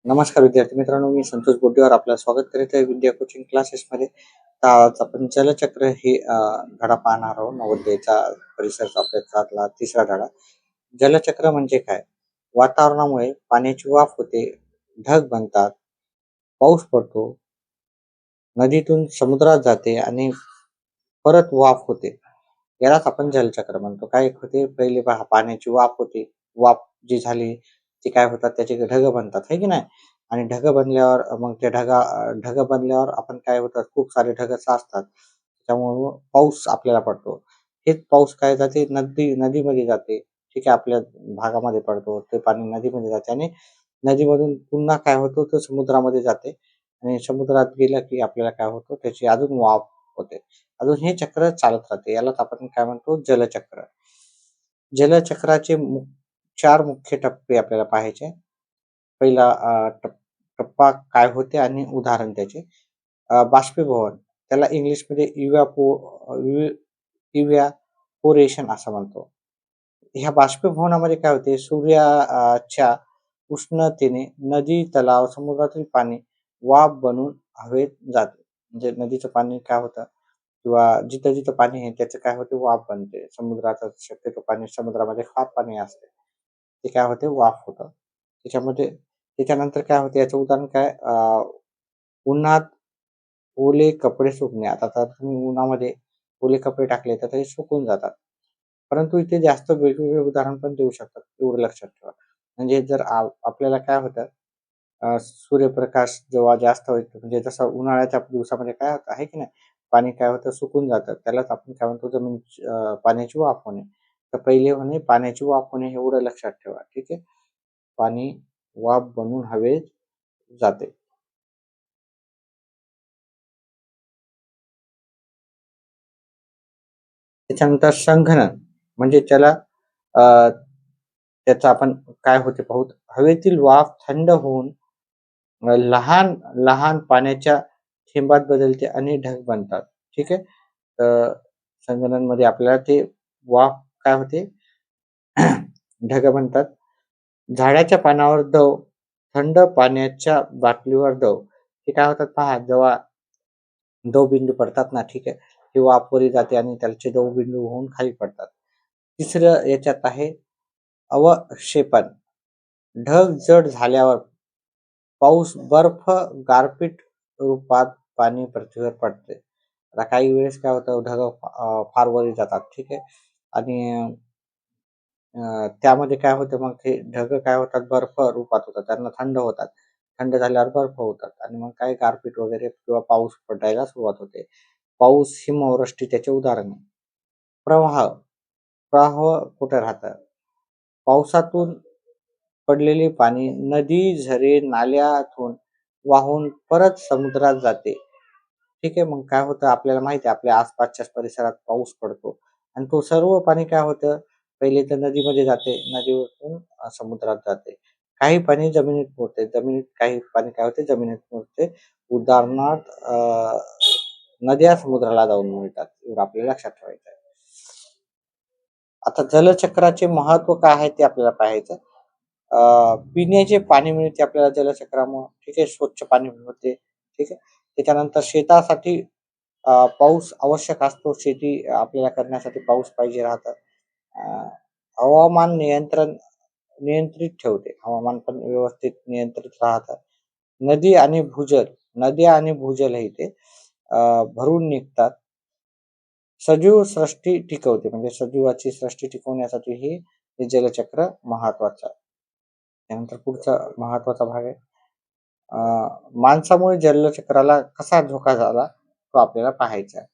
नमस्कार विद्यार्थी मित्रांनो, मी संतोष बोड्डेवर आपलं स्वागत करीत आहे विद्या कोचिंग क्लासेसमध्ये. तर आज आपण जलचक्र हे धडा पाहणार आहोत. नवोदयचा परिसरचा अभ्यासातला तिसरा धडा. जलचक्र म्हणजे काय? वातावरणामुळे पाण्याची वाफ होते, ढग बनतात, पाऊस पडतो, नदीतून समुद्रात जाते आणि परत वाफ होते. यालाच आपण जलचक्र म्हणतो. काय होते? पहिले पहा, पाण्याची वाफ होते. वाफ जी झाली ती काय होतात, त्याचे ढग बनतात, है की नाही? आणि ढग बनल्यावर मग ते ढग बनल्यावर आपण काय होतात, खूप सारे ढग साचतात. त्यामुळं पाऊस आपल्याला पडतो. हेच पाऊस काय जाते, नदीमध्ये जाते. ठीक आहे, आपल्या भागामध्ये पडतो. ते पाणी नदीमध्ये जाते आणि नदीमधून पुन्हा काय होतं, तर समुद्रामध्ये जाते आणि समुद्रात गेलं की आपल्याला काय होतं, त्याची अजून वाफ होते. अजून हे चक्र चालत राहते. यालाच आपण काय म्हणतो, जलचक्र. जलचक्राचे 4 मुख्य टप्पे आपल्याला पाहायचे. पहिला टप्पा काय होते आणि उदाहरण त्याचे. बाष्पीभवन, त्याला इंग्लिशमध्ये इव्हॅपोरेशन असं म्हणतो. ह्या बाष्पीभवनामध्ये काय होते, सूर्याच्या उष्णतेने नदी, तलाव, समुद्रातील पाणी वाफ बनून हवेत जाते. म्हणजे नदीचं पाणी काय होतं, किंवा जिथं-जिथं पाणी आहे त्याचं काय होते, वाफ बनते. समुद्राचं शक्यतो पाणी, समुद्रामध्ये फार पाणी असते. ते काय होते, वाफ होतं. त्याच्यामध्ये त्याच्यानंतर काय होते, याचं उदाहरण काय, उन्हात ओले कपडे सुकणे. आता तर तुम्ही उन्हामध्ये ओले कपडे टाकले तर ते सुकून जातात. परंतु इथे जास्त वेगवेगळे उदाहरण पण देऊ शकतात. एवढं लक्षात ठेवा. म्हणजे जर आपल्याला काय होतं, सूर्यप्रकाश जेव्हा जास्त होतो, म्हणजे जसं उन्हाळ्याच्या दिवसामध्ये काय होतं, आहे की नाही? पाणी काय होतं, सुकून जातं. त्यालाच आपण काय म्हणतो, पाण्याची वाफ होणे. तर पहिले होणे पाण्याची वाफ होणे, एवढं लक्षात ठेवा. ठीक आहे. पाणी वाफ बनून हवेत जाते. त्याच्यानंतर संघनन म्हणजे अ, त्याचं आपण काय होते पाहू. हवेतील वाफ थंड होऊन लहान लहान पाण्याच्या थेंबात बदलते आणि ढग बनतात. ठीक आहे. तर संगणनमध्ये आपल्याला ते वाफ काय होते, ढग बनतात. झाडाच्या पानावर दव, थंड पाण्याच्या बाटलीवर दव. हे काय होतात पहा, जेव्हा दवबिंदू पडतात ना, ठीक आहे, ही वाफ वरी जाते आणि त्याचे दवबिंदू होऊन खाली पडतात. तिसरं याच्यात आहे अवक्षेपण. ढग जड झाल्यावर पाऊस, बर्फ, गारपीट रूपात पाणी पृथ्वीवर पडते. आता काही वेळेस काय होतं, ढग फार वरी जातात, ठीक आहे. आणि त्यामध्ये काय होतं, मग ते ढग काय होतात, बर्फ रूपात होतात. त्यांना थंड होतात. थंड झाल्यावर बर्फ होतात आणि मग काय, गारपीट वगैरे किंवा पाऊस पडायला सुरुवात होते. पाऊस, हिमवृष्टी त्याचे उदाहरण आहे. प्रवाह, प्रवाह कुठे राहतं? पावसातून पडलेले पाणी नदी, झरे, नाल्यातून वाहून परत समुद्रात जाते. ठीक आहे. मग काय होतं, आपल्याला माहिती आहे, आपल्या आसपासच्या परिसरात पाऊस पडतो आणि तो सर्व पाणी काय होतं, पहिले तर नदीमध्ये जाते, नदीवरून समुद्रात जाते. काही पाणी जमिनीत मुरते, जमिनीत काही पाणी काय होते, जमिनीत मुरते. उदाहरणार्थ नद्या समुद्राला जाऊन मिळतात. एवढं आपल्याला लक्षात ठेवायचं आहे. आता जलचक्राचे महत्व काय आहे ते आपल्याला पाहायचं. पिण्याचे पाणी मिळते आपल्याला जलचक्रामुळं. ठीक आहे. स्वच्छ पाणी मिळते. ठीक आहे. त्याच्यानंतर शेतासाठी पाऊस आवश्यक असतो. शेती आपल्याला करण्यासाठी पाऊस पाहिजे राहतं. अ, हवामान नियंत्रित ठेवते. हवामान पण व्यवस्थित नियंत्रित राहतं. नदी आणि भूजल, नद्या आणि भूजल हे ते भरून निघतात. सजीव सृष्टी टिकवते, म्हणजे सजीवाची सृष्टी टिकवण्यासाठी हे जलचक्र महत्वाचं आहे. त्यानंतर पुढचा महत्वाचा भाग आहे, माणसामुळे जलचक्राला कसा धोका झाला तो आपल्याला पाहायचा आहे.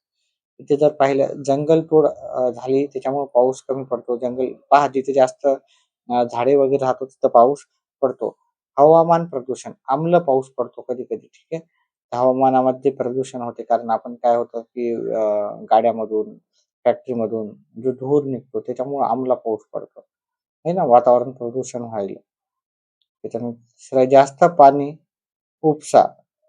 इथे जर पाहिलं, जंगलतोड झाली त्याच्यामुळे पाऊस कमी पडतो. जंगल पहा, जिथे जास्त झाडे वगैरे राहतो तिथं पाऊस पडतो. हवामान प्रदूषण, आम्ल पाऊस पडतो कधी कधी. ठीक आहे. हवामानामध्ये प्रदूषण होते, कारण आपण काय होतं की गाड्यामधून, फॅक्टरीमधून जो धूर निघतो त्याच्यामुळे आम्ल पाऊस पडतो, है ना, वातावरण प्रदूषण व्हायला. त्याच्यानंतर जास्त पाणी उपसा,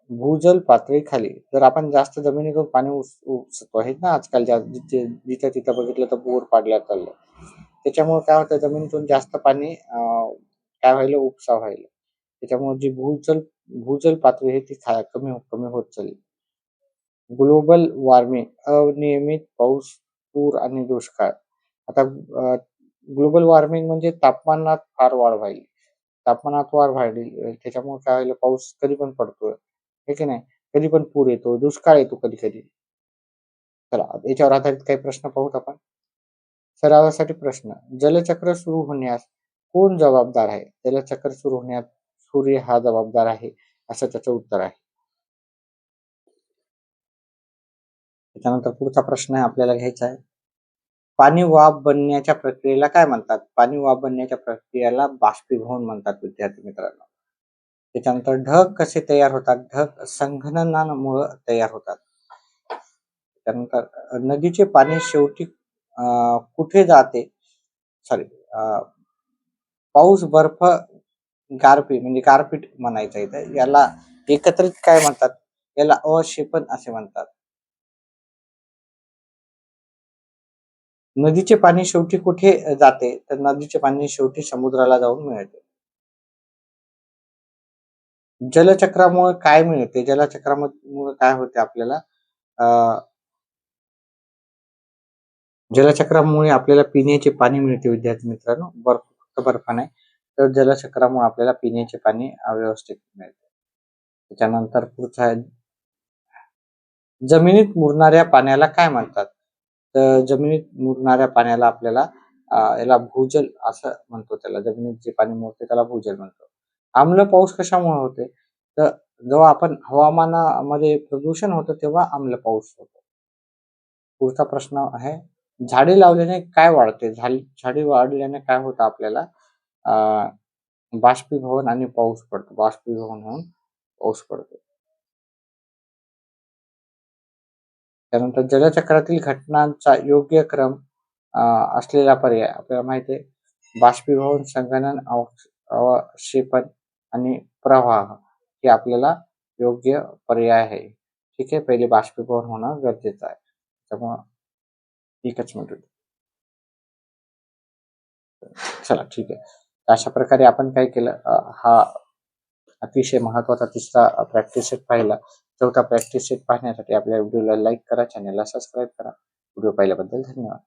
भूजल पातळी खाली. जर आपण जास्त जमिनीतून पाणी उपसतो आहे ना, आजकाल जिथे जिथं तिथं बघितलं तर बोर पाडल्या चाललं. त्याच्यामुळे काय होतं, जमिनीतून जास्त पाणी काय व्हायला, उपसा व्हायला. त्याच्यामुळे जी भूजल पातळी आहे ती कमी कमी होत चालली. ग्लोबल वॉर्मिंग, अनियमित पाऊस, पूर आणि दुष्काळ. आता ग्लोबल वॉर्मिंग म्हणजे तापमानात फार वाढ व्हायली. तापमानात वाढ वाढली त्याच्यामुळे काय व्हायलं, पाऊस कधी पण पडतोय, हे की नाही? कधी पण पूर येतो, दुष्काळ येतो कधी-कधी. चला याच्यावर आधारित काही प्रश्न पाहूत आपण. सरावासाठी प्रश्न. जलचक्र सुरू होण्यास कोण जबाबदार आहे? जलचक्र सुरू होण्यास सूर्य हा जबाबदार आहे, असं त्याचं उत्तर आहे. त्याच्यानंतर पुढचा प्रश्न आहे आपल्याला घ्यायचा आहे. पाणी वाफ बनण्याच्या प्रक्रियेला काय म्हणतात? पाणी वाफ बनण्याच्या प्रक्रियेला बाष्पीभवन म्हणतात विद्यार्थी मित्रांनो. त्याच्यानंतर ढग कसे तयार होतात? ढग संघननामुळे तयार होतात. त्यानंतर नदीचे पाणी शेवटी कुठे जाते? सॉरी, पाऊस, बर्फ, गारपीट म्हणजे गारपीट म्हणायचं इथं. याला एकत्रित काय म्हणतात? याला अवक्षेपण असे म्हणतात. नदीचे पाणी शेवटी कुठे जाते? तर नदीचे पाणी शेवटी समुद्राला जाऊन मिळते. जलचक्रामुळे काय मिळते? जलचक्रामुळे काय होते आपल्याला? जलचक्रामुळे आपल्याला पिण्याचे पाणी मिळते विद्यार्थी मित्रांनो. फक्त बर्फ नाही, तर जलचक्रामुळे आपल्याला पिण्याचे पाणी व्यवस्थित मिळते. त्याच्यानंतर पुढचा आहे, जमिनीत मुरणाऱ्या पाण्याला काय म्हणतात? तर जमिनीत मुरणाऱ्या पाण्याला आपल्याला याला भूजल असं म्हणतो त्याला. जमिनीत जे पाणी मुरते त्याला भूजल म्हणतो. आम्ल पाऊस कशामुळे होते? तर जेव्हा आपण हवामानामध्ये प्रदूषण होतं तेव्हा आम्ल पाऊस होतो. पुढचा प्रश्न आहे, झाडे लावल्याने काय वाढते? झाडे वाढल्याने काय होतं आपल्याला? बाष्पीभवन आणि पाऊस पडतो. बाष्पीभवन होऊन पाऊस पडतो. त्यानंतर जलचक्रातील घटनांचा योग्य क्रम असलेला पर्याय आपल्याला माहिती आहे. बाष्पीभवन, संगणन, अवक्षेपण आणि प्रवाह हे आपल्याला योग्य पर्याय आहे. ठीक आहे, पहिले बाष्पीभवन होणं गरजेचं आहे. त्यामुळं एकच मिनिट. चला ठीक आहे. अशा प्रकारे आपण काय केलं, हा अतिशय महत्वाचा तिसरा प्रॅक्टिस सेट पाहिला. चौथा प्रॅक्टिस सेट पाहण्यासाठी आपल्या व्हिडिओला लाईक करा, चॅनलला सबस्क्राईब करा. व्हिडिओ पाहिल्याबद्दल धन्यवाद.